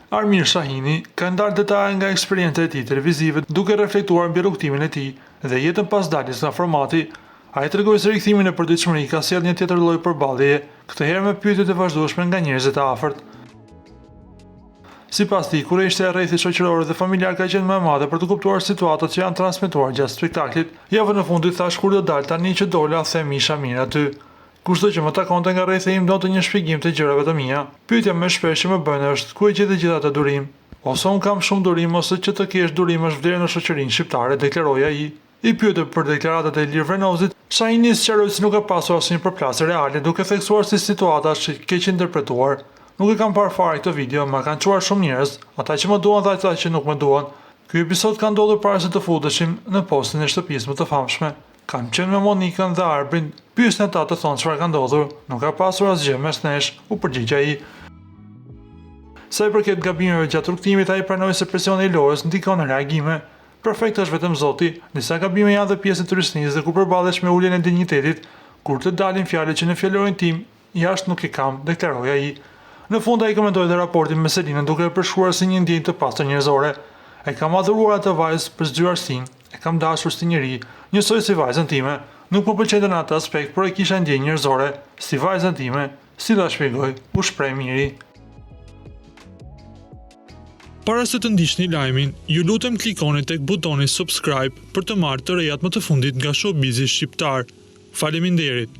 Armir Shahini ka ndarë detaje nga eksperjenca e tij televizive duke reflektuar mbi rrugtimin e tij dhe jetën pas daljes nga formati. Ai tregoi se rikthimin e përditshmëri ka sjellë një tjetër lloj përballjeje, këtë herë me pyetjet e vazhdueshme nga njerëzit e afërt. Sipas tij, kur ishte rrethi shoqëror dhe familjar ka qenë më e madhe për të kuptuar situatat që janë transmetuar gjatë spektaklit. Javën e fundit thash kur do dal tani që dola them isha mirë aty. Kushdo që më takonte nga rrethi im donte një shpjegim të gjërave të mia. Pyetja më shpesh që më bën është ku e gjetë gjithë atë durim? Ose un kam shumë durim ose që të kesh durim është vlerë në shoqërinë shqiptare, deklaroi ai. I pyetur për deklaratat e Ilir Vrenozit, Shahini sqaroi se nuk ka pasur asnjë përplasje reale, duke theksuar se situata është keq interpretuar. Nuk e kam parë fare këtë video, ma kanë çuar shumë njerëz, ata që më duan dhe ata që nuk më duan. Ky episod ka ndodhur para se të futeshim në postin e shtëpisë më të famshme. Kam qenë me Monikën dhe Arbrin, pyesën ata të thonë çfarë ka ndodhur. Nuk ka pasur asgjë mes nesh, u përgjigj ai. Sa i përket gabimeve gjatë rrugtimit, ai pranoi se presioni i lojës ndikon në reagime. Perfekt është vetëm Zoti, disa gabime janë dhe pjesë e turisnisë dhe kur përballesh me uljen e dinjitetit, kur të dalin fjalë që në fjalorin tim jashtë nuk e kam, deklaroi ai. Në fund ai komentoi dhe raportin me Selinën duke e përshkruar si një ndjenjë të pastër njerëzore. E kam adhuruar atë vajzë për zgjuarsinë, e kam dashur si njeri, njësoj si vajzën time. Nuk më pëlqente në atë aspekt, por e kisha ndjenjë njerëzore, si vajzën time, si ta shpjegoj, u shpreh miri. Para se të ndiqni lajmin, ju lutem klikoni tek butoni subscribe për të marrë të rejat më të fundit nga Showbizi shqiptar. Faleminderit.